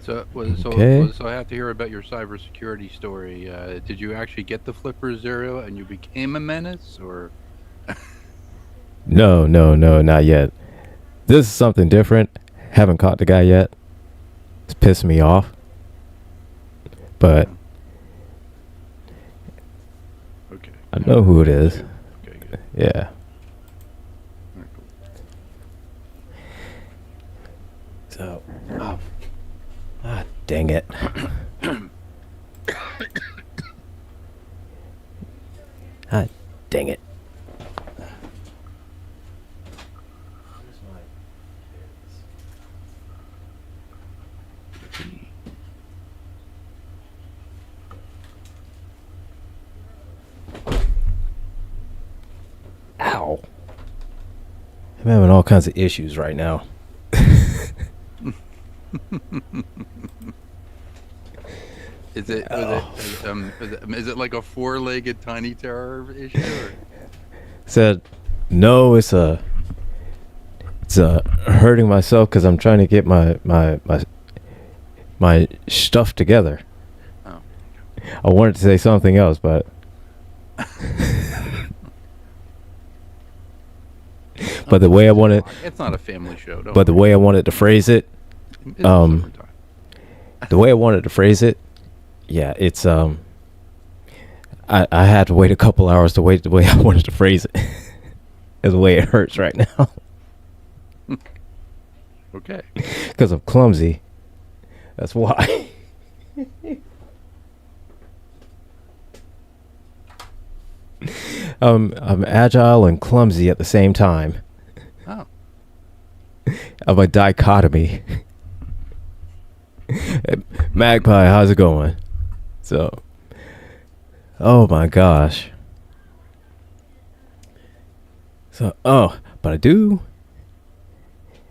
Okay. So I have to hear about your cybersecurity story. Did you actually get the Flipper Zero and you became a menace, or No, no, no, not yet. This is something different. Haven't caught the guy yet. It's pissing me off. But uh, okay, I never know who heard it of him is. too. Okay, good. Yeah. All right, cool. So, oh, dang it. Ah, dang it. Ow. I'm having all kinds of issues right now. Oh. Is it like a four-legged tiny terror issue, or? Said, no, it's hurting myself because I'm trying to get my stuff together. Oh, I wanted to say something else, but it's but not the way I Thursday. wanted, Fine. It's not a family show. Don't but the worry. way I wanted to phrase it, It's the um, summertime. the way I wanted to phrase it, yeah, it's I had to wait a couple hours to wait the way I wanted to phrase it. Is the way it hurts right now Okay. because I'm clumsy. That's why. I'm agile and clumsy at the same time. Oh, I'm a dichotomy. Magpie, how's it going? So, oh my gosh. So, but I do.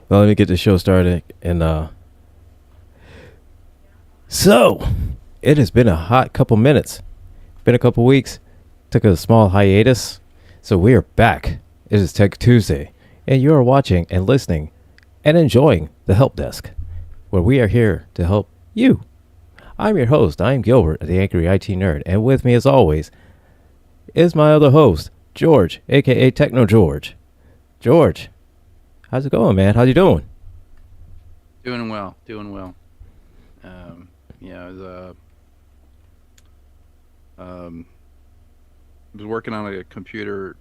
Well, let me get the show started. And, so, it has been a hot couple minutes. Been a couple weeks. Took a small hiatus. So, we are back. It is Tech Tuesday. And you are watching and listening and enjoying the Help Desk, where we are here to help you. I'm your host. I'm Gilbert, the Angry IT Nerd. And with me, as always, is my other host, George, aka Techno George. George, how's it going, man? How you doing? doing well. Doing well. Yeah, um, I was working on a computer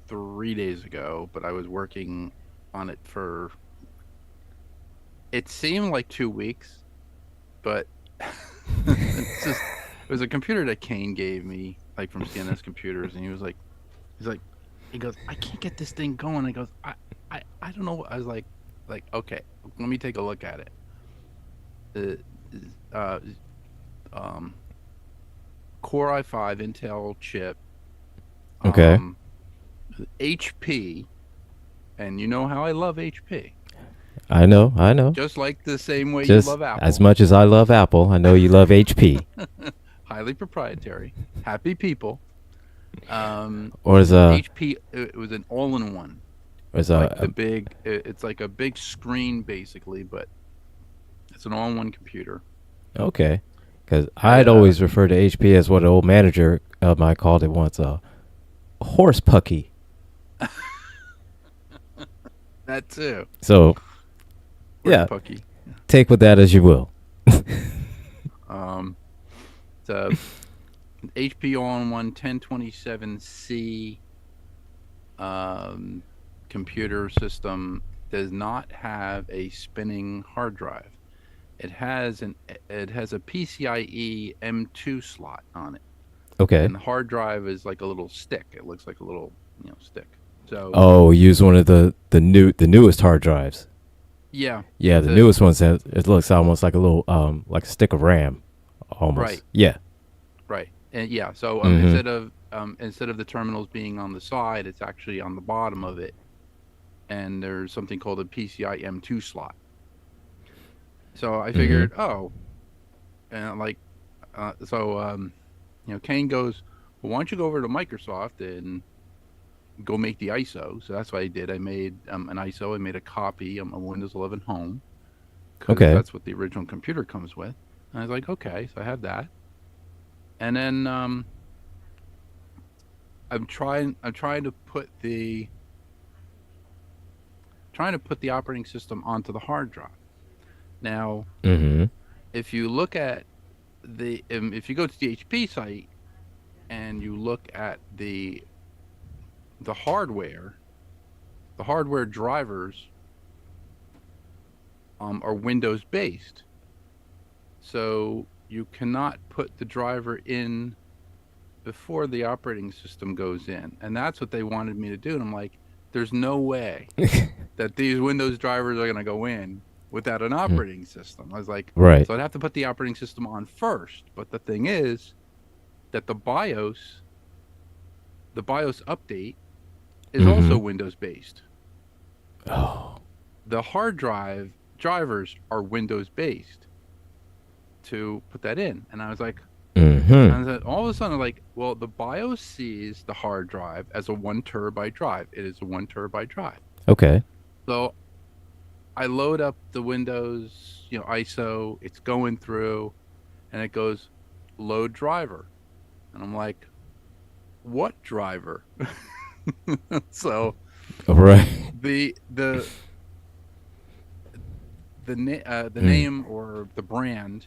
3 days ago, but I was working on it for. It seemed like 2 weeks, but it's just it was a computer that Kane gave me, like from CNS Computers, and he's like, he goes, I can't get this thing going. I goes, I don't know. I was like, okay, let me take a look at it. Uh, um, Core i5 Intel chip, Okay. um, HP, and you know how I love HP, I know, I know. just like the same way you Just love as Apple. much as I love Apple, I know you love HP. Highly proprietary, happy people. Or is HP. It was an all-in-one, is like the big. It's like a big screen basically, but it's an all-in-one computer. okay. Because I I'd always refer to HP as what an old manager of mine called it once, a horse pucky. that too. So Where's yeah, Pucky? take with that as you will. Um, it's a HP all-in-one 1027C um, computer system. Does not have a spinning hard drive. It has a PCIe M2 slot on it, Okay. and the hard drive is like a little stick. It looks like a little stick. So Oh, use one of the newest hard drives. yeah, Yeah, it's the a newest one says it looks almost like a little like a stick of RAM, almost. right, Yeah. right, and yeah. So Mm-hmm. instead of the terminals being on the side, it's actually on the bottom of it, and there's something called a PCI M2 slot. So I Mm-hmm. figured, oh, and like, Kane goes, well, why don't you go over to Microsoft and go make the ISO? So that's what I did. I made an ISO. I made a copy on my Windows 11 Home, because Okay. that's what the original computer comes with. And I was like, okay, so I have that. And then I'm trying to put the operating system onto the hard drive. Now, Mm-hmm. if you look at if you go to the HP site and you look at the hardware, the hardware drivers are Windows based. So you cannot put the driver in before the operating system goes in. And that's what they wanted me to do. And I'm like, there's no way that these Windows drivers are going to go in without an operating system. I was like, Right. so I'd have to put the operating system on first. But the thing is that the BIOS update is Mm-hmm. also Windows based. Oh. The hard drive drivers are Windows based to put that in. And I was like, Mm-hmm. and then all of a sudden, I'm like, well, the BIOS sees the hard drive as a 1 terabyte drive. It is a 1 terabyte drive. Okay. So I load up the Windows, ISO. It's going through, and it goes load driver, and I'm like, what driver? So Right. the Mm. name or the brand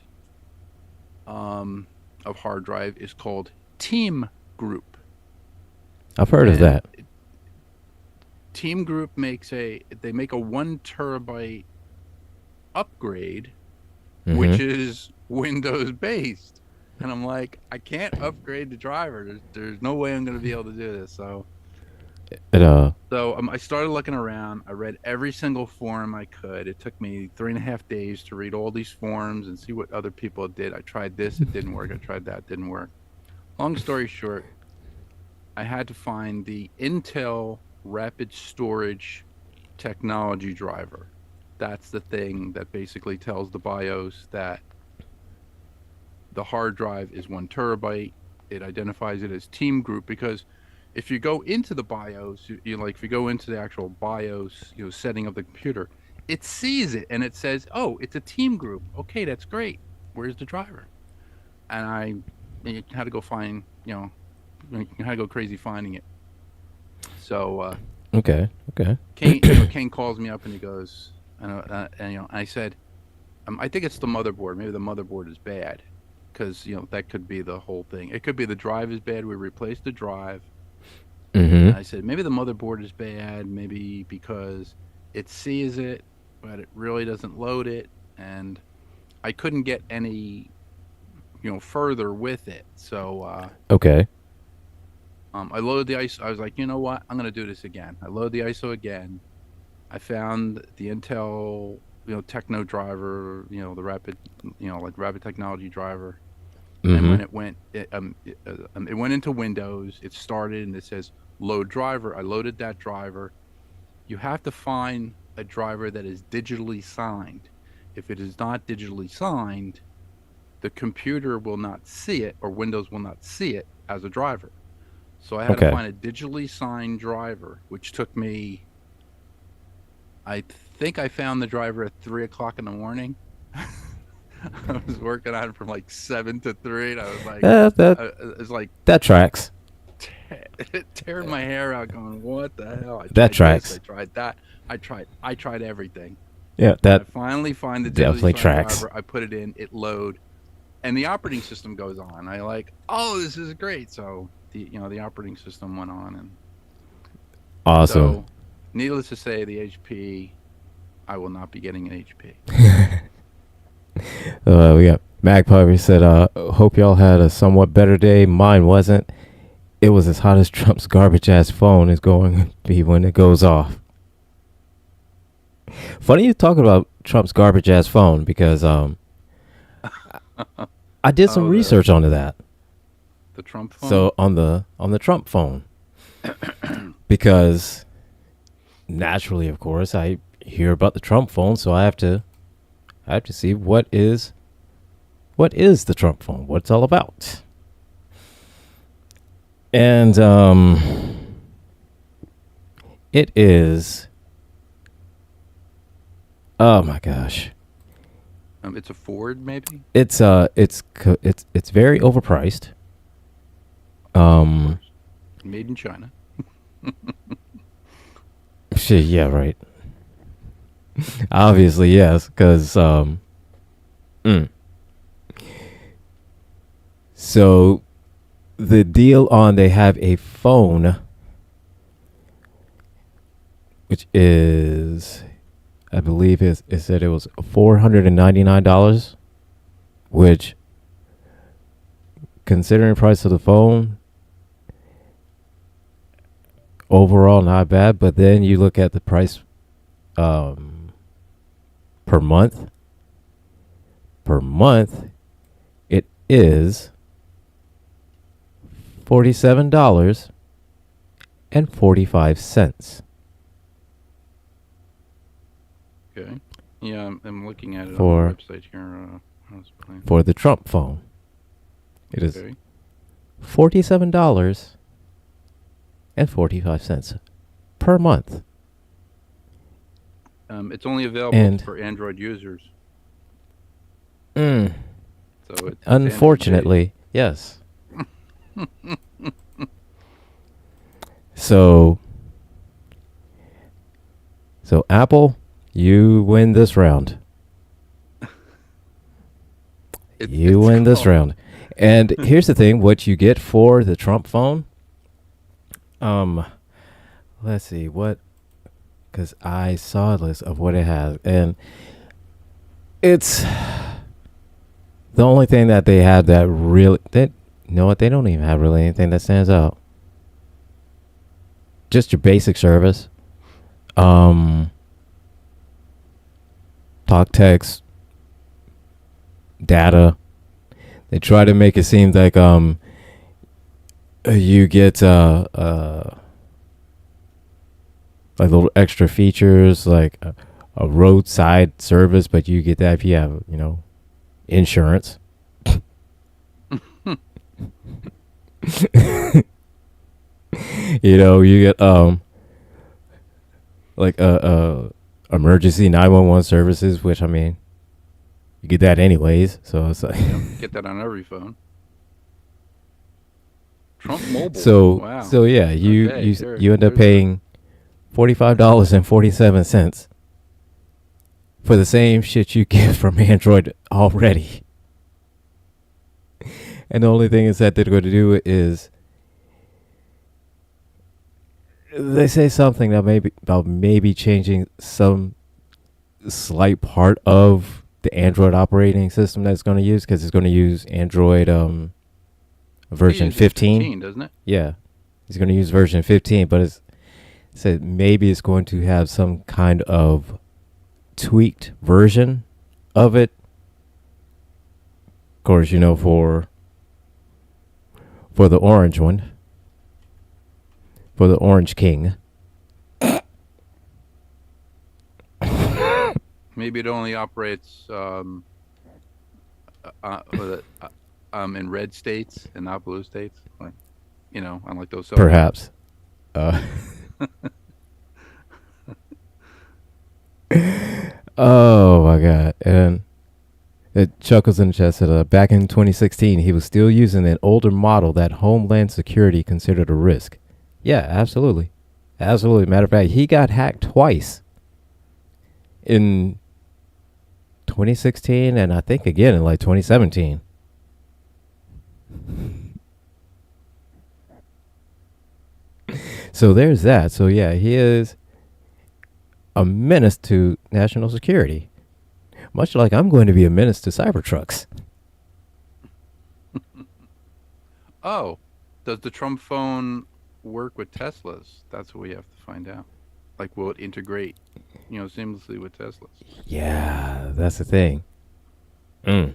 of hard drive is called Team Group. I've heard of And that. Team Group make a 1 terabyte upgrade, which Mm-hmm. is Windows based. And I'm like, I can't upgrade the driver. There's no way I'm going to be able to do this. So It I started looking around. I read every single forum I could. It took me 3.5 days to read all these forums and see what other people did. I tried this, it didn't work. I tried that, it didn't work. Long story short, I had to find the Intel Rapid Storage Technology driver. That's the thing that basically tells the BIOS that the hard drive is 1 terabyte. It identifies it as Team Group because if you go into the BIOS, if you go into the actual BIOS, setting of the computer, it sees it and it says, "Oh, it's a Team Group. Okay, that's great. Where's the driver?" And you had to go find, you had to go crazy finding it. So okay. Okay. Kane calls me up and he goes, I said, I think it's the motherboard. Maybe the motherboard is bad, because that could be the whole thing. It could be the drive is bad. We replaced the drive. Mm-hmm. And I said maybe the motherboard is bad. Maybe because it sees it, but it really doesn't load it, and I couldn't get any further with it. So Okay. I loaded the ISO. I was like, you know what? I'm gonna do this again. I loaded the ISO again. I found the Intel, Techno driver, the rapid, like rapid technology driver. And Mm-hmm. when it went into Windows. It started and it says load driver. I loaded that driver. You have to find a driver that is digitally signed. If it is not digitally signed, the computer will not see it, or Windows will not see it as a driver. So I had to Okay. find a digitally signed driver, which took me, I think I found the driver at 3 o'clock in the morning. I was working on it from like 7 to 3, and I was like, That it was like that tracks. tearing my hair out, going, "What the hell?" I That tried this, I tracks. tried that, I tried everything. Yeah. And I That finally find the definitely digitally signed tracks. driver. I put it in, it load, and the operating system goes on. I like, oh, this is great. So the operating system went on, and Awesome. so needless to say, the HP, I will not be getting an HP. We got Magpie said, hope y'all had a somewhat better day. Mine wasn't. It was as hot as Trump's garbage ass phone is going to be when it goes off. Funny you talking about Trump's garbage ass phone, because I did some Oh, research onto that. the Trump phone. So on the Trump phone, because naturally, of course, I hear about the Trump phone, so I have to see what is the Trump phone, what it's all about. And it is, oh my gosh, It's a Ford, maybe. It's very overpriced. Of Um, course, made in China. shit, yeah, right. Obviously, yes, because mm. So the deal on they have a phone, which is, I believe, it said it was $499, which, considering the price of the phone, overall not bad. But then you look at the price um, per month. Per month, it is $47.45 Okay. Yeah, I'm looking at it on the for website here. How's it playing? for the Trump phone. It is Okay. $47.45 per month. It's only available And for Android users, mm, so it's Android based. unfortunately, yes. So so Apple, you win this round. You It's win this called. round. And here's the thing, what you get for the Trump phone, um let's see what, cuz I saw a list of what it has, and it's the only thing that they have that really, that, you know what, they don't even have really anything that stands out. Just your basic service. Um Talk, text, data. They try to make it seem like you get like little extra features like a roadside service, but you get that if you have, insurance. You get like emergency 911 services, which, I mean, you get that anyways. So it's like Yep, get that on every phone. Trump Mobile. Wow. so yeah, you Okay. you There. you end up There's a. paying $45.47 for the same shit you get from Android already. And the only thing is that they're going to do is they say something that maybe about maybe changing some slight part of the Android operating system that's going to use, because it's going to use Android He version uses 15. 15, doesn't it? Yeah, he's going to use version 15, but it said maybe it's going to have some kind of tweaked version of it. Of course, for the orange one, for the Orange King. Maybe it only operates in red states and not blue states, like unlike those cell phones. Perhaps. Uh, oh my god! And it chuckles in the chest that back in 2016, he was still using an older model that Homeland Security considered a risk. Yeah, absolutely, absolutely. Matter of fact, he got hacked twice in 2016, and I think again in like 2017. So there's that. So yeah, he is a menace to national security, much like I'm going to be a menace to Cybertrucks. Oh, does the Trump phone work with Teslas? That's what we have to find out. Like, will it integrate, seamlessly with Teslas? Yeah, that's the thing. Mm.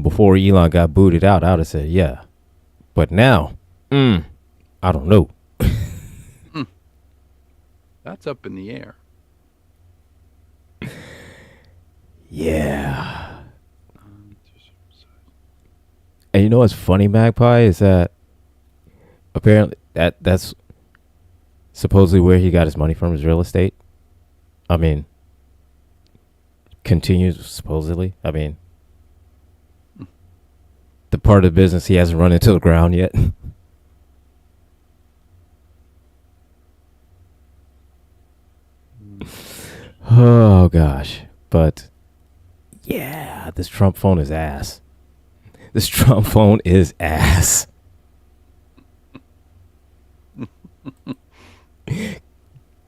Before Elon got booted out, I would have said yeah. But now, I don't know. That's up in the air. Yeah. And you know what's funny, Magpie, is that apparently that's supposedly where he got his money from, his real estate. I mean, continues supposedly. I mean, the part of the business he hasn't run into the ground yet. Oh gosh, but yeah, this Trump phone is ass. This Trump phone is ass.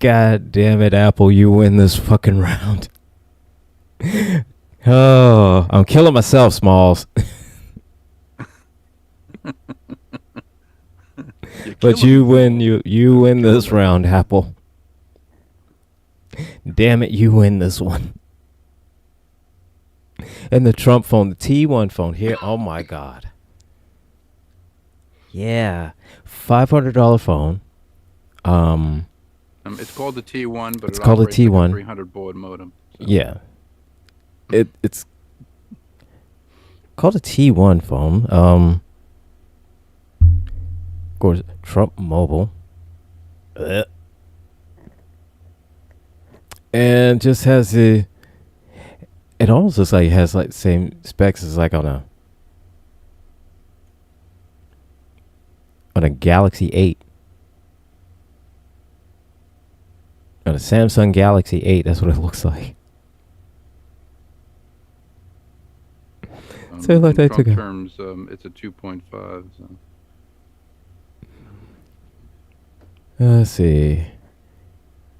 God damn it, Apple, you win this fucking round. Oh, I'm killing myself, Smalls. But you win. You win this round, Apple. Damn it, you win this one. And the Trump phone, the T1 phone here. Oh my God. Yeah, $500 phone. It's called the T1, but it's called a T1. Like a 300 baud modem. So. Yeah. It's called a T1 phone. Of course, Trump Mobile. And just has the. It almost looks like it has like the same specs as like on a Galaxy 8. On a Samsung Galaxy 8, that's what it looks like. So like they took terms, it's a 2.5. So. Let's see.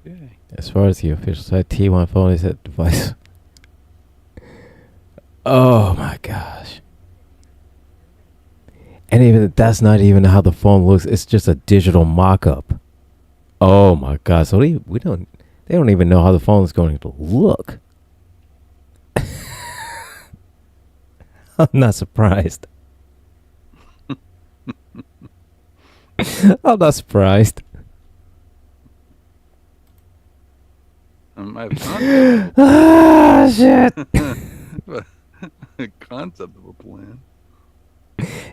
Yay. As far as the official site, T1 phone is that device. Oh my gosh. And even that's not even how the phone looks. It's just a digital mock-up. Oh my god. So they don't even know how the phone is going to look. I'm not surprised. I'm not surprised. I have concept. Ah, shit. Concept of a plan.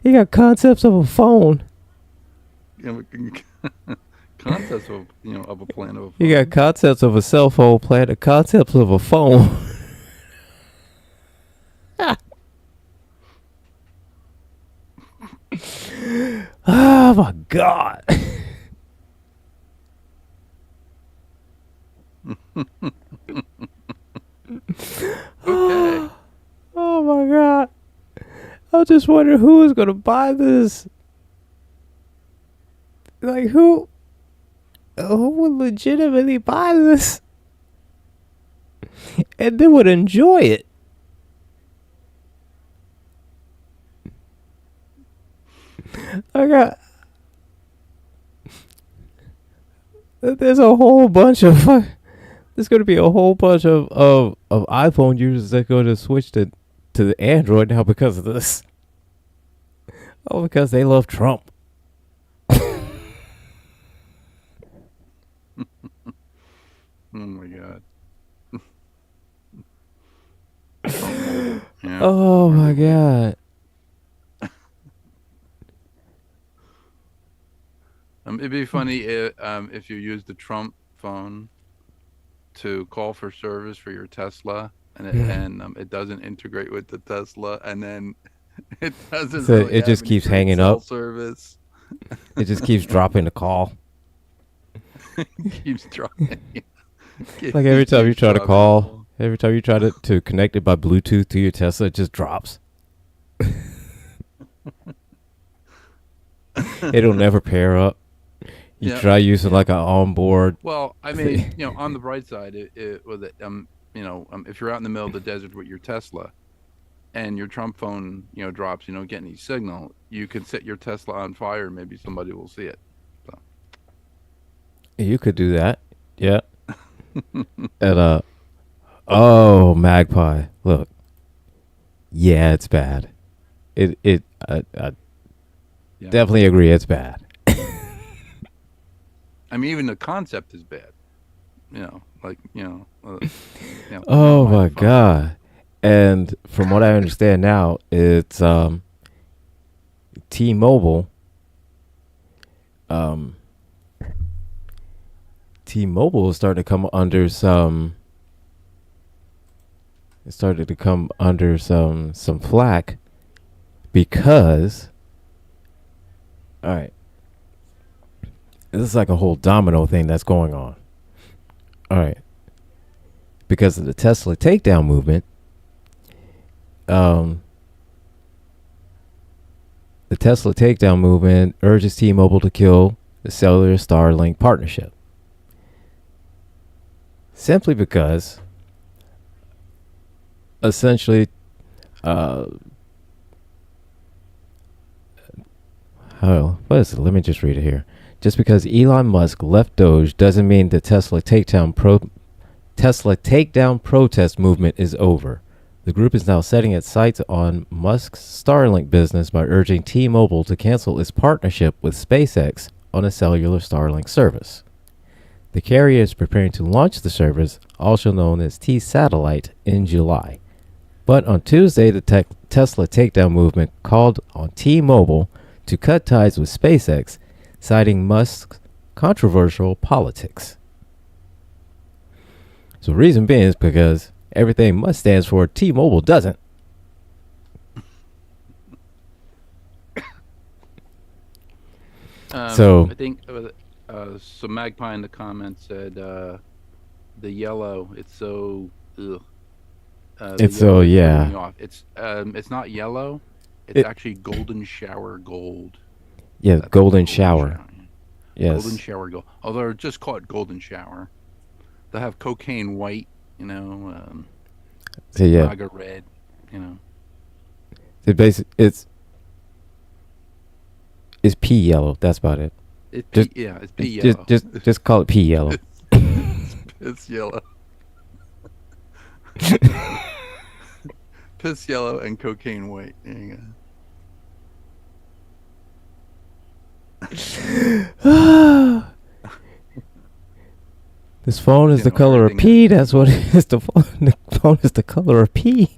You got concepts of a phone. Concepts of of a plan of a phone. You got concepts of a cell phone plan, the concepts of a phone. Oh my god. Okay. Oh my god. I just wonder who is gonna buy this. Like who would legitimately buy this and then would enjoy it. There's a whole bunch of there's going to be a whole bunch of iPhone users that go to switch to the Android now because of this. Oh, because they love Trump. Oh my god. Yeah. Oh my god. It'd be funny if you used the Trump phone to call for service for your Tesla, and it doesn't integrate with the Tesla, and then it doesn't. So really it just have keeps any hanging cell up. Service. It just keeps dropping the call. Keeps dropping. Like every time you try to call, every time you try to connect it by Bluetooth to your Tesla, it just drops. It'll never pair up. You try using like an onboard. Well, I mean, on the bright side, if you're out in the middle of the desert with your Tesla, and your Trump phone, drops, you don't get any signal, you could set your Tesla on fire, and maybe somebody will see it. So. You could do that, yeah. And oh, Magpie, look, yeah, it's bad. I definitely agree, it's bad. I mean, even the concept is bad. Oh my god! And from what I understand now, it's T-Mobile. T-Mobile is starting to come under some it started to come under some flack because, all right, this is like a whole domino thing that's going on. All right, because of the Tesla takedown movement, um, the Tesla takedown movement urges T-Mobile to kill the cellular Starlink partnership. Simply because, essentially, uh, what is it? Let me just read it here. Just because Elon Musk left Doge doesn't mean the Tesla takedown protest movement is over. The group is now setting its sights on Musk's Starlink business by urging T-Mobile to cancel its partnership with SpaceX on a cellular Starlink service. The carrier is preparing to launch the service, also known as T-Satellite, in July. But on Tuesday, the Tesla takedown movement called on T-Mobile to cut ties with SpaceX, citing Musk's controversial politics. So the reason being is because everything Musk stands for, T-Mobile doesn't. So I think so. Magpie in the comments said the yellow. It's so. Ugh. it's so yeah, It's not yellow. It's it, actually golden shower gold. yeah, That's golden shower. Golden Yes. shower gold. Although just call it golden shower. They have cocaine white. So yeah, Maga red. You know. it's pea yellow. That's about it. Just It's pea just yellow. just call it pea yellow. It's yellow. Piss yellow and cocaine white. There you go. This phone is the Know, color of everything pea. That's what it is. The phone is the color of pea.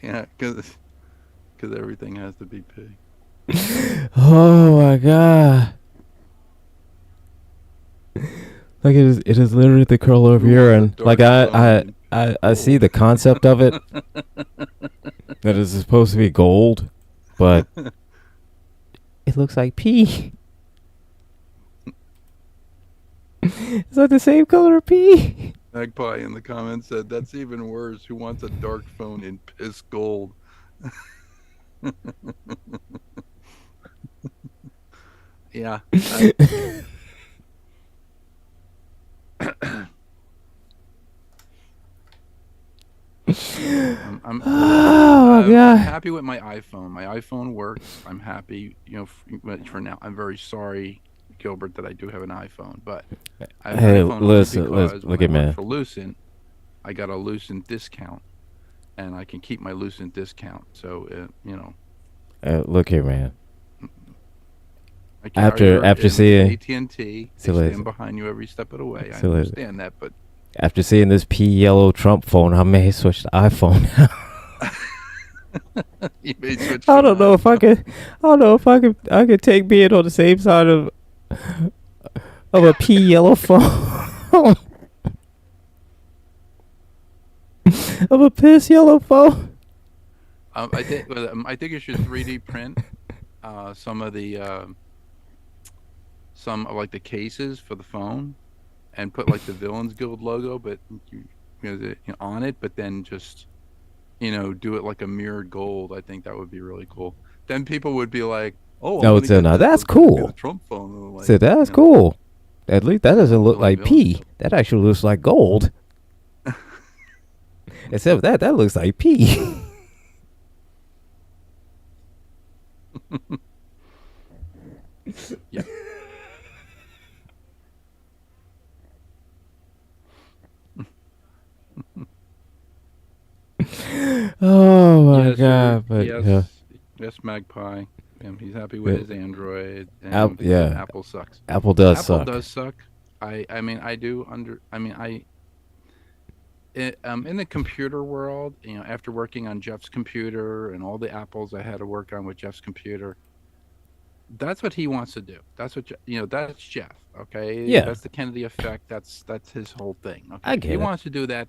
Yeah, because everything has to be pig. Oh my god! Like it is literally the color of Who wants a urine. dark Like phone I see the concept of it. That is supposed to be gold, but it looks like pea. It's like the same color of pea. Magpie in the comments said, "That's even worse. Who wants a dark phone in piss gold?" Yeah. I'm Oh my god! happy with my iPhone. My iPhone works. I'm happy, for now. I'm very sorry, Gilbert, that I do have an iPhone, but I have Hey, an iPhone only listen, because look when I at worked man. for Lucent, I got a Lucent discount, and I can keep my Lucent discount. So, Look here, man. my After carrier after is seeing AT&T. see, They stand listen, behind you every step of the way. I see, listen. understand that, but After seeing this pea yellow Trump phone, I may switch to iPhone. you may switch I to don't an know if I iPhone. could. I don't know if I could take being on the same side of a pea yellow phone. Of a piss yellow phone. I think you should 3D print some of the some of like the cases for the phone and put like the Villains Guild logo, but on it, but then just do it like a mirrored gold. I think that would be really cool. Then people would be like, "Oh, I'm No, gonna it's get now this. that's It's gonna be the cool. Trump phone." And I'm like, So that's cool. At least that doesn't look like like Villains pea. That actually looks like gold. Except that looks like pea. Yeah. Oh my Yeah, god! But yes, Magpie. He's happy with his Android, and he said yeah, Apple sucks. Apple does Apple suck. does suck. I mean, I do under. I mean, in the computer world, after working on Jeff's computer and all the apples I had to work on with Jeff's computer, that's what he wants to do. That's what that's Jeff. Okay, Yeah, that's the Kennedy effect. That's his whole thing. I Okay, if he get it. wants to do that,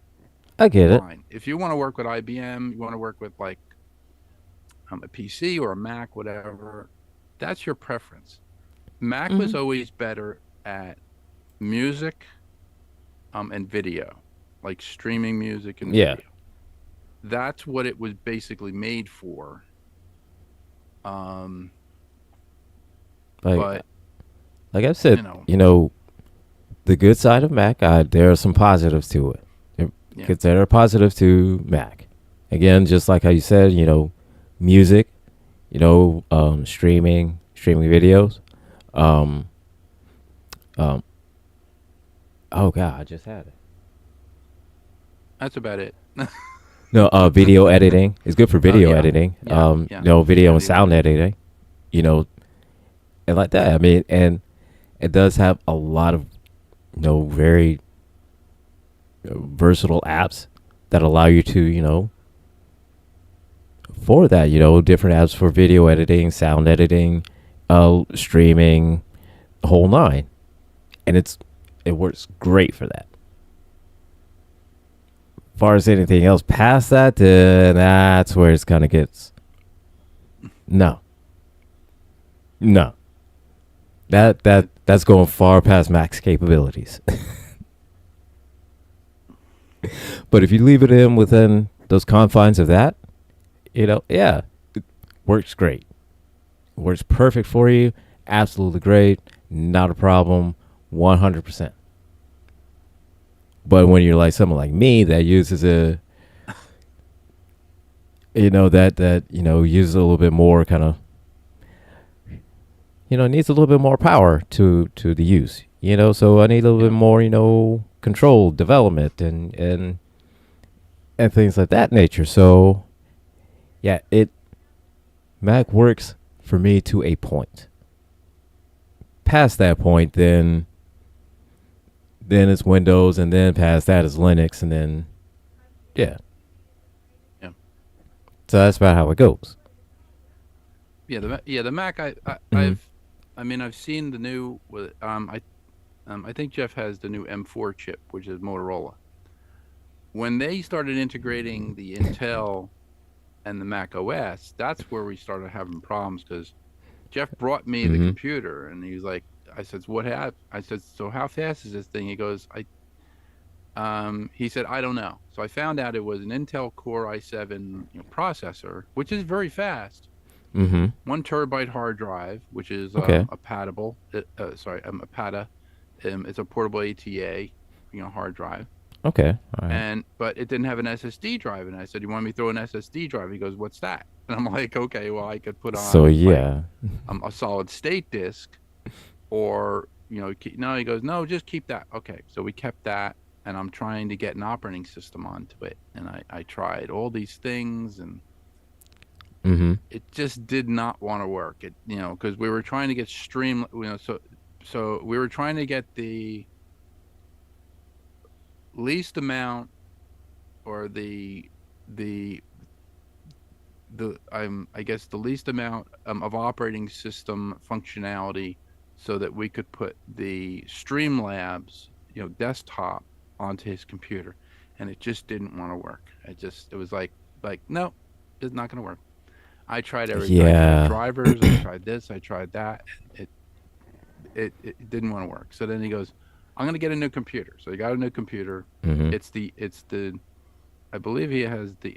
I get it. fine. If you want to work with IBM, you want to work with like a PC or a Mac, whatever, that's your preference. Mac was Hmm. always better at music and video, like streaming music and Yeah, video. That's what it was basically made for. Um, like but like I said, you know, the good side of Mac, there are some positives to it. yeah, There are positives to Mac. Again, just like how you said, music, streaming videos. Um, um, oh God, I just had it. that's about it. No, video editing is good for Oh video yeah, editing. yeah, yeah, Video yeah. and sound editing. You know, and like that. I mean, and it does have a lot of very versatile apps that allow you to for that different apps for video editing, sound editing, streaming, the whole nine, and it works great for that. As far as anything else past that, that's where it's kind of gets no, no. That's going far past max capabilities. But if you leave it in within those confines of that, yeah, it works great. Works perfect for you. Absolutely great. Not a problem. 100%. But when you're like someone like me that uses that uses a little bit more kind of, needs a little bit more power to the use. So I need a little Yeah. bit more, control, development, and things like that nature. So yeah, Mac works for me to a point. Past that point, then it's Windows, and then past that is Linux, and then yeah. Yeah. So that's about how it goes. The Mac. Hmm. I mean, I've seen the new. I think Jeff has the new M4 chip, which is Motorola. When they started integrating the Intel and the Mac OS, that's where we started having problems because Jeff brought me the Hmm. computer and he's like, I said, what happened? I said, so how fast is this thing? He goes, he said, I don't know. So I found out it was an Intel Core i7 processor, which is very fast. Hmm. 1 terabyte hard drive, which is Okay. a PATable, a PATA. It's a portable ATA, hard drive. Okay. All right. But it didn't have an SSD drive. And I said, you want me to throw an SSD drive? He goes, what's that? And I'm like, okay, well, I could put So on like yeah. a solid state disk or, no, he goes, no, just keep that. Okay. So we kept that and I'm trying to get an operating system onto it. And I tried all these things and Hmm. it just did not want to work. Because we were trying to get so we were trying to get the least amount or the I guess the least amount of operating system functionality so that we could put the Streamlabs desktop onto his computer, and it just didn't want to work. It was like no, it's not going to work. I tried everything. I tried Yeah. drivers. I tried this. I tried that. It didn't want to work. So then he goes, I'm going to get a new computer. So he got a new computer. Hmm. It's the I believe he has the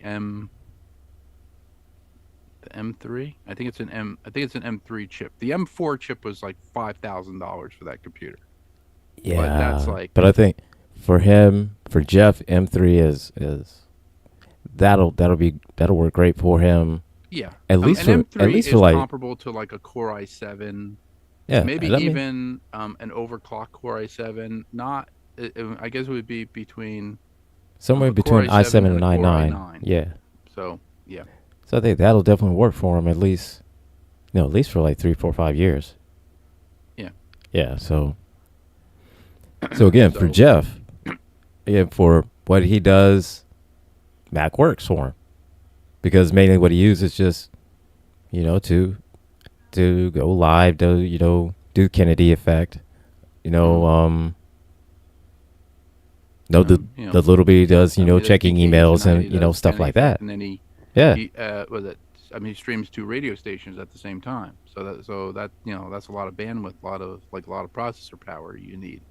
M3. I think it's an M3 chip. The M4 chip was like $5,000 for that computer. But that's Yeah. like But I think for Jeff, M3 is that'll work great for him. yeah. At least An for M3 is like comparable to like a Core i7, yeah. maybe And I mean even an overclocked Core i7. Not, I guess it would be between somewhere a Core between i7 i7 and and a Core i9. i9. Yeah. So yeah, So I think that'll definitely work for him at least. At least for like 3, 4, 5 years. yeah. Yeah. So again, for So Jeff, again for what he does, Mac works for him because mainly what he uses is just to go live, do Kennedy effect, You know, Mm. no, the little bit he does, I mean, he does checking DKH emails tonight. and He does stuff like 1085, that. and then Yeah, he was it. I mean, he streams 2 radio stations at the same time. So that that's a lot of bandwidth, a lot of processor power you need.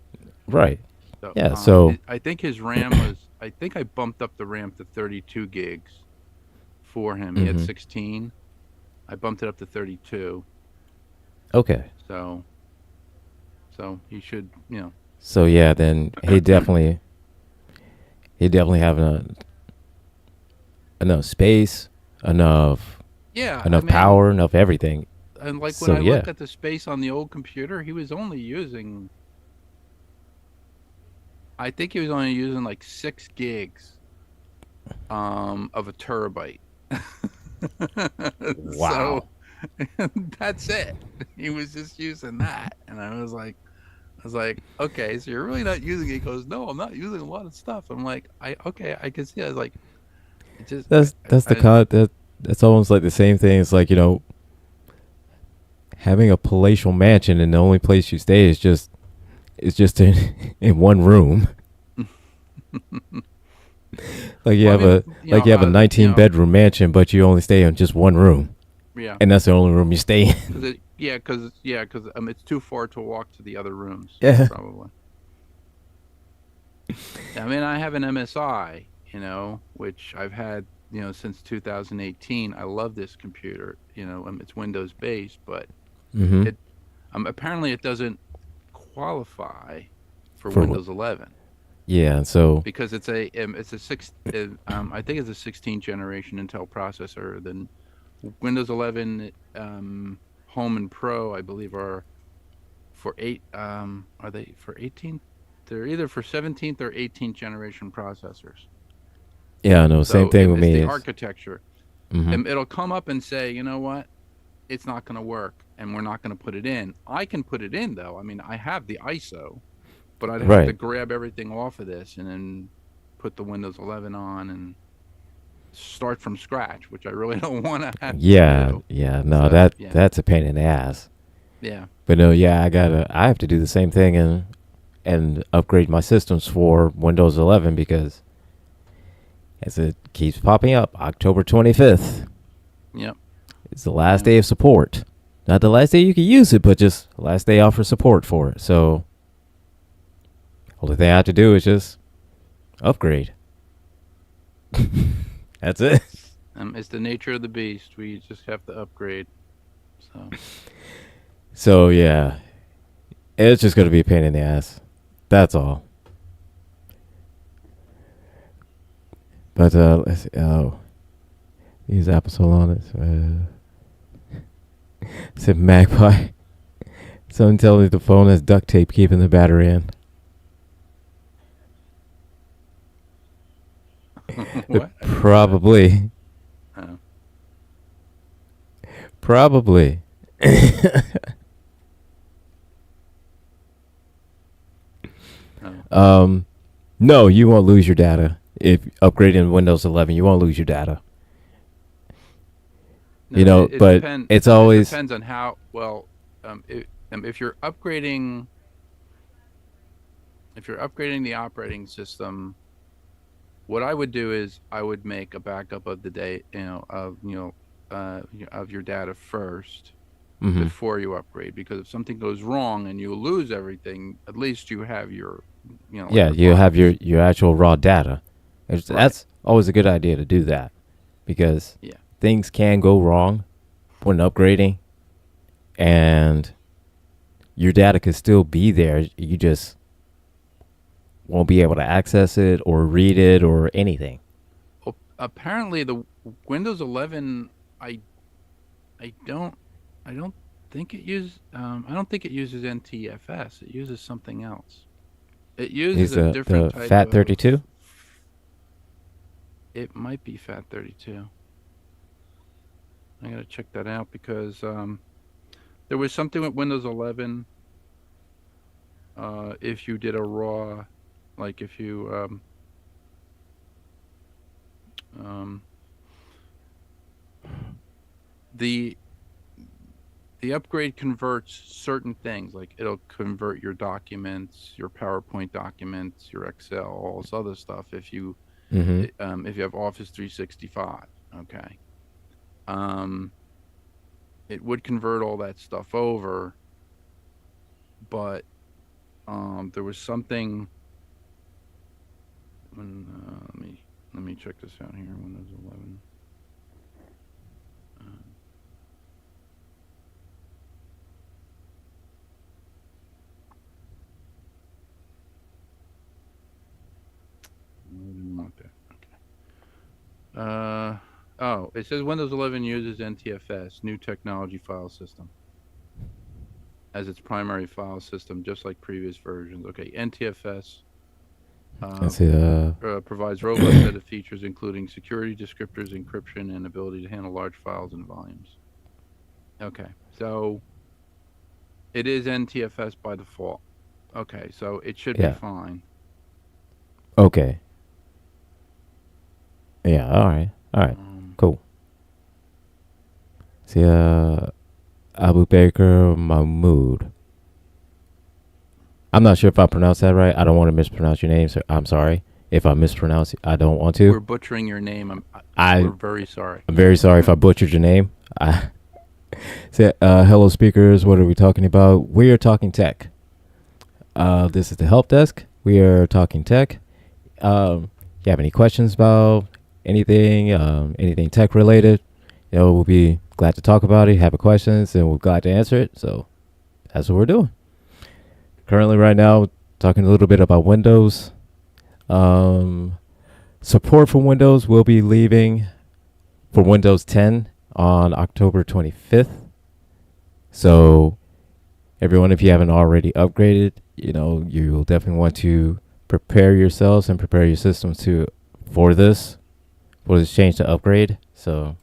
right. So Yeah, so I think his RAM was. I think I bumped up the RAM to 32 gigs for him. He had hmm 16. I bumped it up to 32. okay. So he should So yeah, then he definitely have enough space, enough yeah. I enough mean, power, enough everything. and like when So I yeah, looked at the space on the old computer, he was only using. I think he was only using like 6 gigs of a terabyte. So wow. that's it. He was just using that, and I was like, okay, so you're really not using it. He goes, no, I'm not using a lot of stuff. I'm like, okay, I can see. I was like, it just, That's the that's almost like the same thing. It's like having a palatial mansion and the only place you stay is just in in one room. Like well, I mean, you have a 19 bedroom mansion, but you only stay in just one room, yeah, and that's the only room you stay in. because it's too far to walk to the other rooms, Yeah. probably. I mean, I have an MSI, which I've had, since 2018. I love this computer. It's Windows based, but Mm-hmm. it apparently it doesn't qualify for For Windows 11 yeah, so because it's a six I think it's a 16th generation Intel processor. Then Windows 11 Home and Pro, I believe, are they for 18th? They're either for 17th or 18th generation processors. yeah, no, same So thing with it's me the is. architecture. Mm-hmm. It'll come up and say, you know what, it's not going to work, and we're not going to put it in. I can put it in though. I mean, I have the ISO, but I'd have to Right. grab everything off of this and then put the Windows 11 on and start from scratch, which I really don't want to have to Yeah, do. yeah, no, So yeah, that's a pain in the ass. yeah, But no, yeah, I have to do the same thing and upgrade my systems for Windows 11 because as it keeps popping up, October 25th yep, is the last yeah. day of support. Not the last day you can use it, but just the last day offer support for it. So, only thing I have to do is just upgrade. That's it. It's the nature of the beast. We just have to upgrade. So So, yeah, it's just going to be a pain in the ass. That's all. But, let's see. Oh, use Apple so on it. Said Magpie. Someone tell me the phone has duct tape keeping the battery in. what? I didn't hear that. Probably. Oh, Probably. oh. No, you won't lose your data. If upgrading Windows 11, you won't lose your data. No, it But depends. it's It always, depends on how well. If you're upgrading, the operating system, what I would do is I would make a backup of the day, of your data first hmm before you upgrade. Because if something goes wrong and you lose everything, at least you have your, like yeah, your you have files. your actual raw data. Right. That's always a good idea to do that because Yeah. things can go wrong when upgrading and your data could still be there. You just won't be able to access it or read it or anything. Well, apparently the Windows 11, I I don't I don't I don't think it uses NTFS. It uses something else. It uses Is a different the type Fat of. 32? It might be FAT32. I gotta check that out because there was something with Windows 11. If you did a raw, like if you um, the the upgrade converts certain things, like it'll convert your documents, your PowerPoint documents, your Excel, all this other stuff. Mm-hmm. If you have Office 365, okay, um, it would convert all that stuff over, but there was something. When let me check this out here. Windows 11. Uh, I didn't want that. Oh, it says Windows 11 uses NTFS, New Technology File System, as its primary file system, just like previous versions. Okay, NTFS I uh, see. provides robust set of features, including security descriptors, encryption, and ability to handle large files and volumes. Okay, so it is NTFS by default. Okay, so it should be Yeah. fine. Okay. Yeah. All right. All right. Um, Cool. See, Abu Baker Mahmood. I'm not sure if I pronounced that right. I don't want to mispronounce your name, so I'm sorry. If I mispronounce it, I don't want to. we're butchering your name. I, We're very sorry. I'm very sorry if I butchered your name. I say, hello, speakers. What are we talking about? We are talking tech. This is the help desk. We are talking tech. You have any questions about anything, anything tech related? We'll be glad to talk about it. Have questions, and we're glad to answer it. So that's what we're doing. Currently, right now, talking a little bit about Windows. Um, Support for Windows will be leaving for Windows 10 on October 25th. So, everyone, if you haven't already upgraded, you'll definitely want to prepare yourselves and prepare your systems for this change to upgrade. So,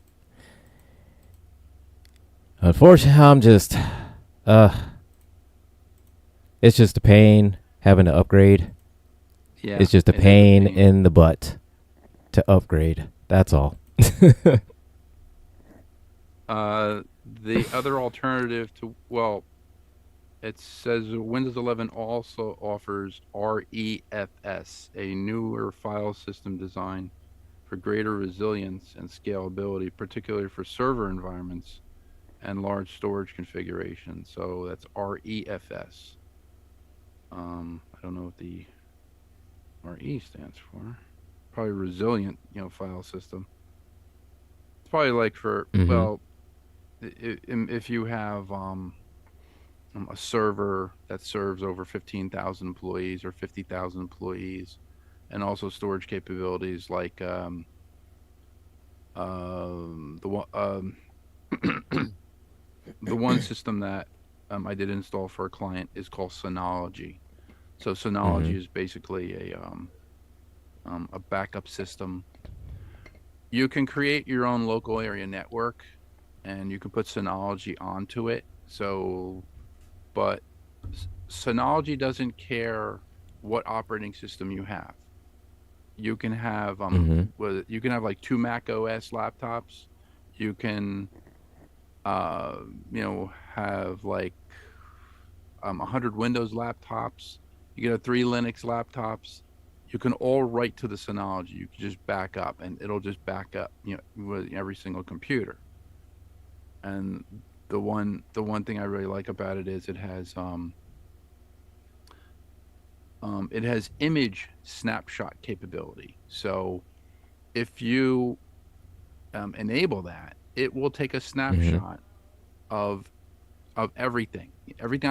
unfortunately, it's just a pain having to upgrade. Yeah, It's just a it is a pain pain. in the butt to upgrade. That's all. The other alternative to, well, it says Windows 11 also offers REFS, a newer file system design for greater resilience and scalability, particularly for server environments and large storage configurations. So that's REFS. I don't know what the RE stands for. Probably resilient, file system. It's probably like for, Mm-hmm. well, if you have a server that serves over 15,000 employees or 50,000 employees, and also storage capabilities like the one the one system that I did install for a client is called Synology. So Mm-hmm. Synology is basically a backup system. You can create your own local area network, and you can put Synology onto it. So, but Synology doesn't care what operating system you have. You can have Mm-hmm. you can have like two Mac OS laptops. You can uh have like 100 Windows laptops. You can have three Linux laptops. You can all write to the Synology. You can just back up, and it'll just back up, with every single computer. And the one thing I really like about it is it has image snapshot capability. So if you enable that, it will take a Mm-hmm. snapshot of everything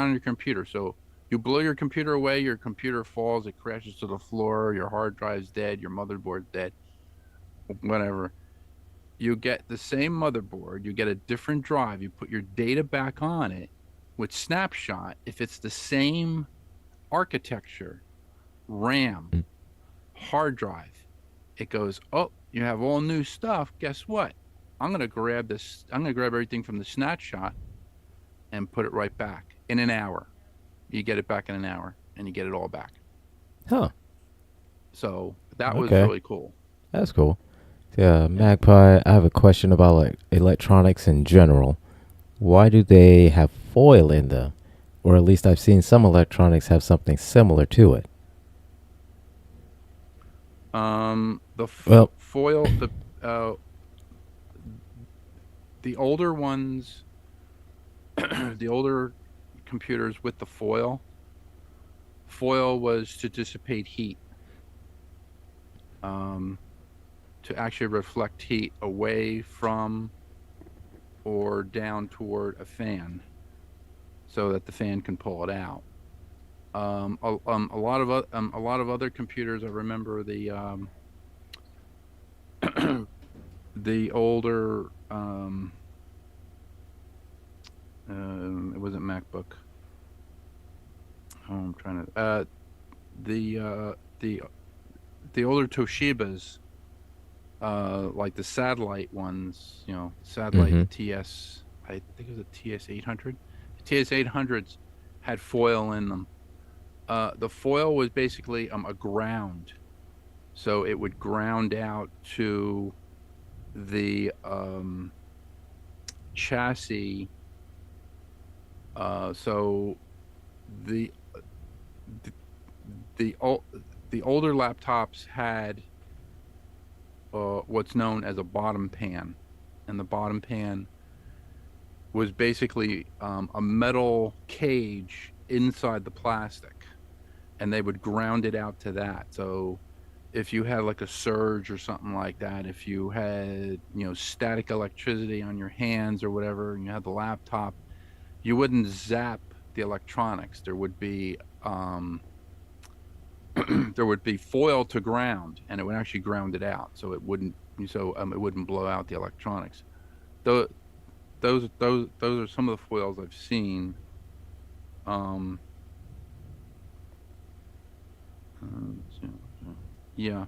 on your computer. So you blow your computer away, your computer falls, it crashes to the floor, your hard drive's dead, your motherboard's dead, whatever. You get the same motherboard, you get a different drive, you put your data back on it with snapshot. If it's the same architecture, RAM, hard drive, it goes, oh, you have all new stuff. Guess what? I'm going to grab this. I'm going to grab everything from the snapshot and put it right back in an hour. You get it back in an hour, and you get it all back. Huh. So that was Okay. really cool. That's cool. Yeah, Yeah. Magpie. I have a question about like electronics in general. why do they have foil in them? Or at least I've seen some electronics have something similar to it. The Well, foil, uh, the older ones, the older computers with the foil was to dissipate heat, um, to actually reflect heat away from or down toward a fan, so that the fan can pull it out. A lot of other computers. I remember the older. It wasn't MacBook. Oh, I'm trying to. The the older Toshibas, like the satellite ones, satellite mm-hmm. TS. I think it was a TS 800. The TS 800s had foil in them. The foil was basically a ground, so it would ground out to the chassis. So the the the, the older laptops had what's known as a bottom pan, and the bottom pan was basically a metal cage inside the plastic, and they would ground it out to that. So if you had like a surge or something like that, if you had static electricity on your hands or whatever, and you had the laptop, you wouldn't zap the electronics. There would be there would be foil to ground, and it would actually ground it out, so it wouldn't blow out the electronics. Those those are some of the foils I've seen. Um, yeah.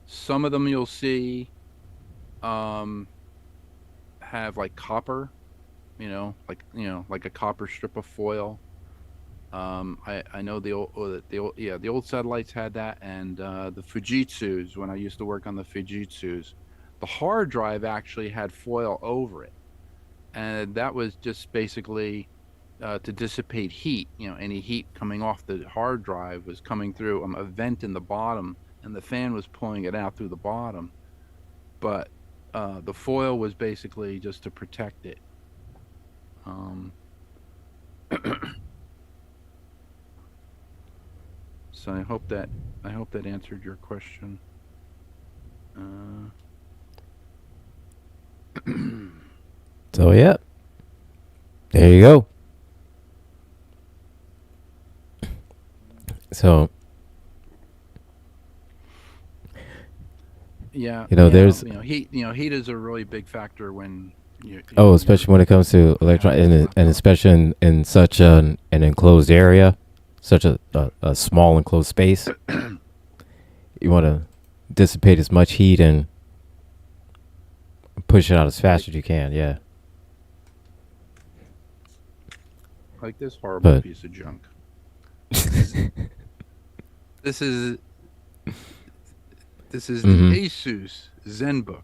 Some of them you'll see have like copper, like a copper strip of foil. I know the old satellites had that, and the Fujitsu's, when I used to work on the Fujitsu's, the hard drive actually had foil over it, and that was just basically to dissipate heat. Any heat coming off the hard drive was coming through a vent in the bottom, and the fan was pulling it out through the bottom. But the foil was basically just to protect it. So I hope that answered your question. So yeah, there you go. So yeah, there's heat. Heat is a really big factor when especially when it comes to electron, and especially in such an enclosed area, such a small enclosed space. You want to dissipate as much heat and push it out as fast as you can. Yeah. Like this horrible piece of junk. This is mm-hmm. the Asus ZenBook.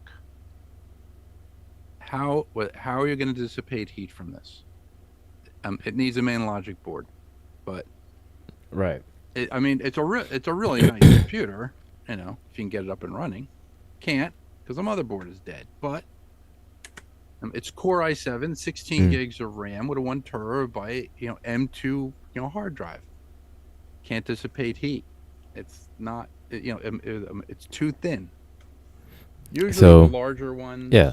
How are you going to dissipate heat from this? It needs a main logic board, but right. It's a really nice computer. If you can get it up and running. Can't, because the motherboard is dead. But it's Core i7, 16 gigs of RAM with a 1 terabyte, M2, hard drive. Can't dissipate heat. It's not, it's too thin. Usually the larger ones. Yeah.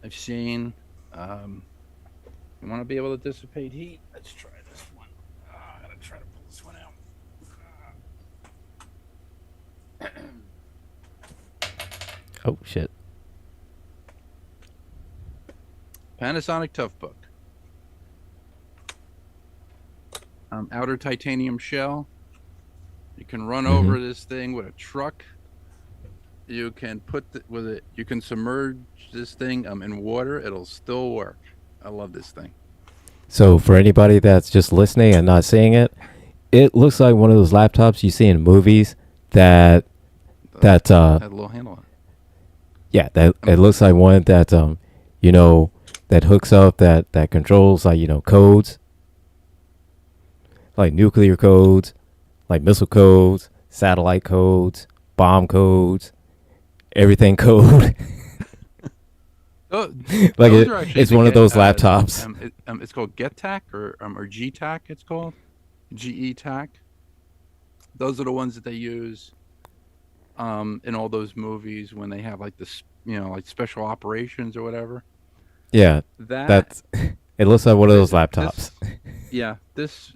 I've seen. You want to be able to dissipate heat? Let's try this one. I gotta try to pull this one out. Oh shit. Panasonic Toughbook. Outer titanium shell. You can run over this thing with a truck. You can you can submerge this thing in water. It'll still work. I love this thing. So for anybody that's just listening and not seeing it, it looks like one of those laptops you see in movies that had a little handle on it. Yeah, that it looks like one that you know, that hooks up, that controls, like, you know, codes, like nuclear codes, like missile codes, satellite codes, bomb codes, everything code. Tho- Like those are actually it's the one of get. those laptops. It's called GetTac or GTAC. It's called GETAC. Those are the ones that they use in all those movies when they have like this, like special operations or whatever. Yeah, That that's it. Looks like one of those laptops. this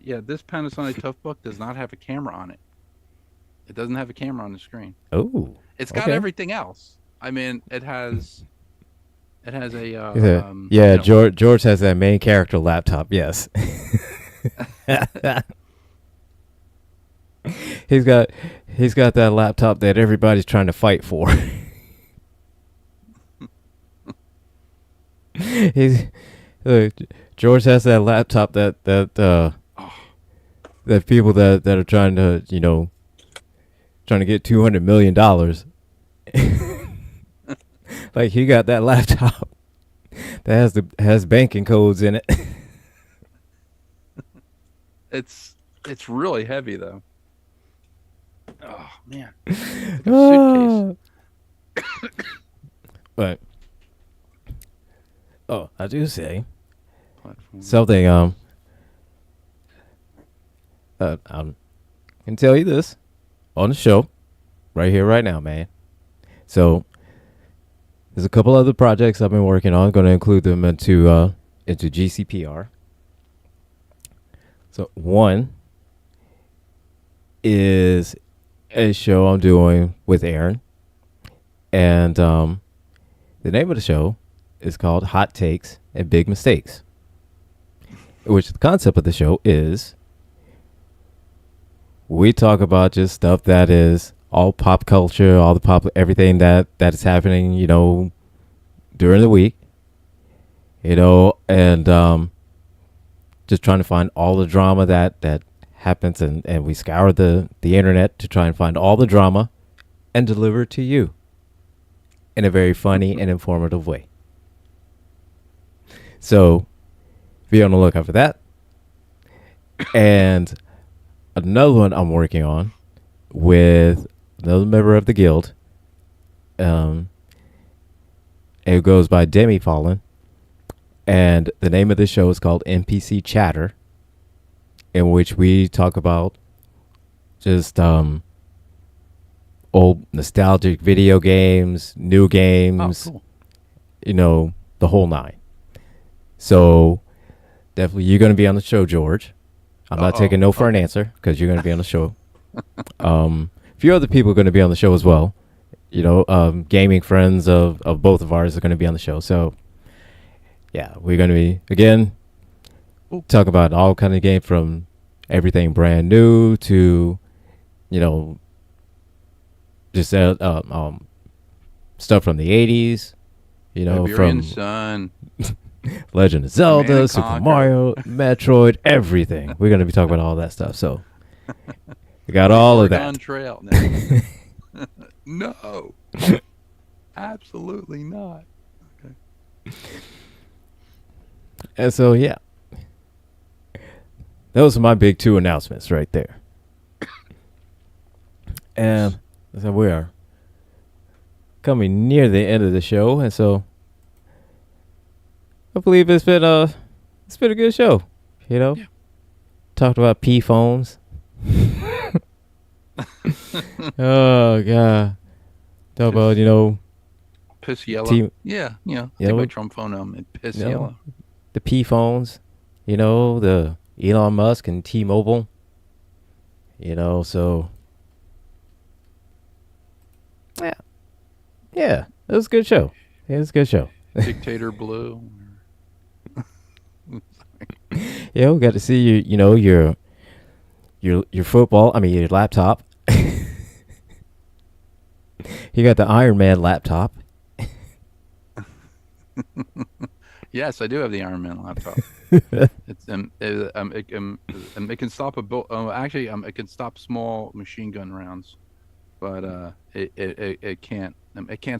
yeah this Panasonic Toughbook does not have a camera on it. It doesn't have a camera on the screen. Oh, It's got okay. everything else. I mean, it has a Yeah, George has that main character laptop. Yes, he's got he's got that laptop that everybody's trying to fight for. he's look, George has that laptop oh, that people that are trying to, trying to get $200 million. Like, he got that laptop that has banking codes in it. it's really heavy though. Oh man, it's like a suitcase. But I do say Platform. something. I can tell you this on the show, right here, right now, man. So there's a couple other projects I've been working on. Going to include them into GCPR. So one is a show I'm doing with Aaron, and the name of the show is called Hot Takes and Big Mistakes. Which the concept of the show is we talk about just stuff that is all pop culture, all the pop, everything that is happening, during the week, and just trying to find all the drama that happens, and we scour the internet to try and find all the drama and deliver it to you in a very funny and informative way. So be on the lookout for that. And another one I'm working on with another member of the guild. It goes by Demi Fallen, and the name of the show is called NPC Chatter, in which we talk about just old nostalgic video games, new Oh, games, cool. the whole nine. So definitely you're going to be on the show, George. I'm not taking no for an Okay. answer because you're going to be on the show. A few other people are going to be on the show as well. Gaming friends of both of ours are going to be on the show. So, yeah, we're going to be, again, Cool. talk about all kind of games from everything brand new to, just stuff from the 80s, Iberian from Sun, Legend of Command Zelda, and Super Conquer. Mario, Metroid, everything. We're going to be talking about all that stuff. So, we got all of Oregon that. Trail. No, no, absolutely not. And so, yeah, those are my big two announcements right there. And so we are coming near the end of the show, and so I believe it's been a good show. Yeah. Talked about P phones. Oh god, talk about Piss yellow. Team, Yeah, take yellow. my Trump phone home and piss No. yellow. The P phones. The Elon Musk and T-Mobile. So yeah, it was a good show. It was a good show. Dictator Blue. Yeah, we got to see your football. I mean, your laptop. You got the Iron Man laptop. Yes, I do have the Iron Man laptop. It's it can stop a bull. Actually, it can stop small machine gun rounds, but it can't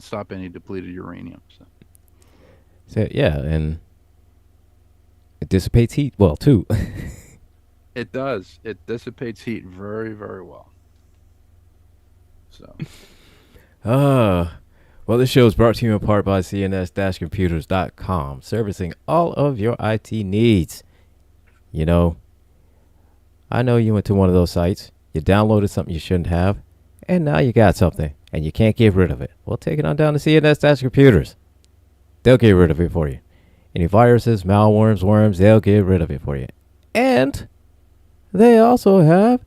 stop any depleted uranium. So So yeah, and it dissipates heat well too. It does. It dissipates heat very, very well. So, uh well, this show is brought to you in part by cns-computers.com, servicing all of your IT needs. You know, I know you went to one of those sites, you downloaded something you shouldn't have, and now you got something, and you can't get rid of it. Well, take it on down to cns-computers. They'll get rid of it for you. Any viruses, malworms, worms, they'll get rid of it for you. And they also have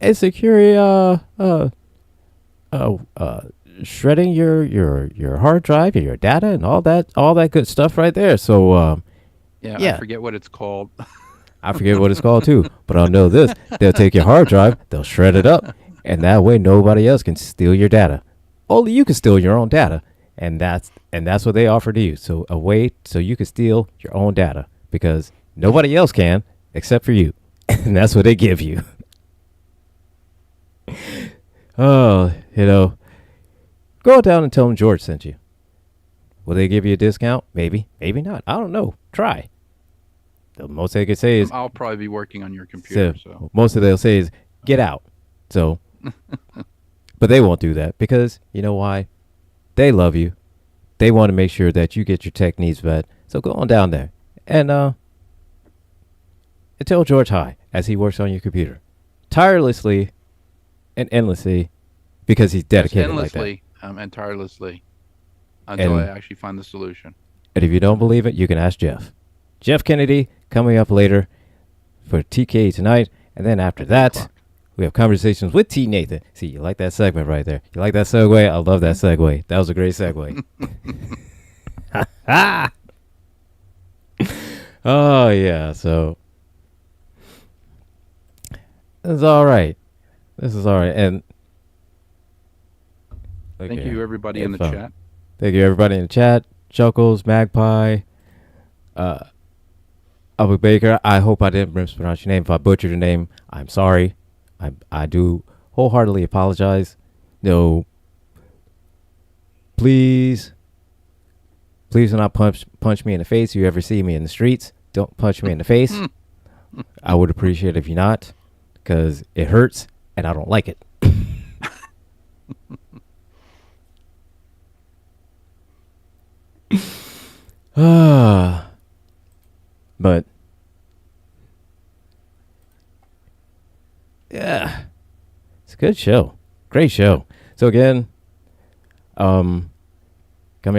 a secure shredding your hard drive and your data and all that good stuff right there. So yeah, I forget what it's called. I forget what it's called too, but I'll know this: they'll take your hard drive, they'll shred it up, and that way nobody else can steal your data. Only you can steal your own data, and that's what they offer to you. So a way so you can steal your own data because nobody else can except for you, and that's what they give you. Oh, go down and tell them George sent you. Will they give you a discount? Maybe, maybe not. I don't know. Try. The most they could say is, I'll probably be working on your computer. So most of they'll say is, get out. So, but they won't do that because you know why? They love you. They want to make sure that you get your tech needs met. So go on down there and tell George hi as he works on your computer, tirelessly and endlessly, because he's dedicated endlessly, like that. And tirelessly until And- I actually find the solution. And if you don't believe it, you can ask Jeff. Jeff Kennedy coming up later for TK tonight. And then after that, we have conversations with T. Nathan. See, you like that segment right there. You like that segue? I love that segue. That was a great segue. Oh, yeah. So, this is all right. This is all right. And Thank you, everybody in the fun. chat. Thank you, everybody in the chat. Chuckles, Magpie, Abu Baker. I hope I didn't mispronounce your name. If I butchered your name, I'm sorry. I do wholeheartedly apologize. No, please do not punch me in the face. If you ever see me in the streets, don't punch me in the face. I would appreciate it if you not, because it hurts and I don't like it. But yeah, it's a good show. Great show. So again, coming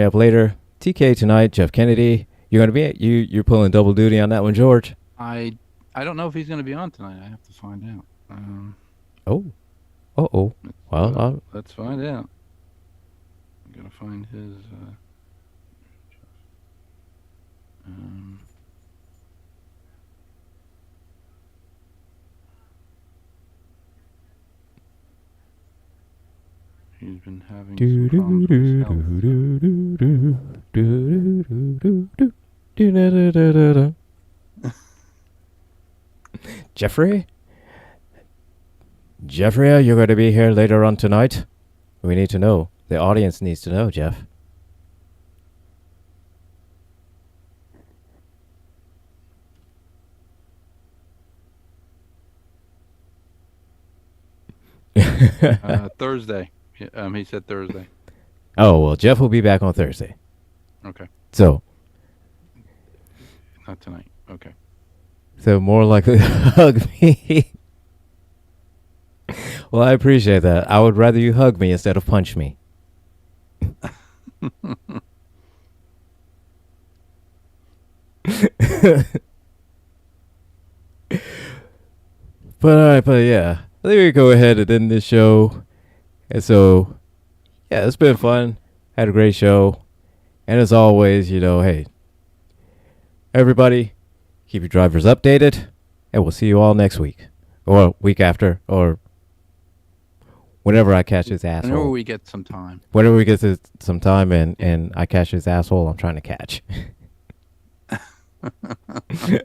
up later, TK tonight, Jeff Kennedy. You're gonna be you're pulling double duty on that one, George. I don't know if he's going to be on tonight. I have to find out. Oh. Well, Let's find out. I'm going to find his. He's been having some problems with his health. Jeffrey, you're going to be here later on tonight. We need to know. The audience needs to know, Jeff. Thursday. He said Thursday. Oh, well, Jeff will be back on Thursday. Okay. So Not tonight. Okay. So more likely to hug me. Well, I appreciate that. I would rather you hug me instead of punch me. But all right, but yeah, I think we go ahead and end this show. And so, yeah, it's been fun. Had a great show. And as always, hey, everybody, keep your drivers updated. And we'll see you all next week. Or week after. Or whenever I catch this asshole. Whenever we get some time. Whenever we get some time and I catch this asshole I'm trying to catch. All right.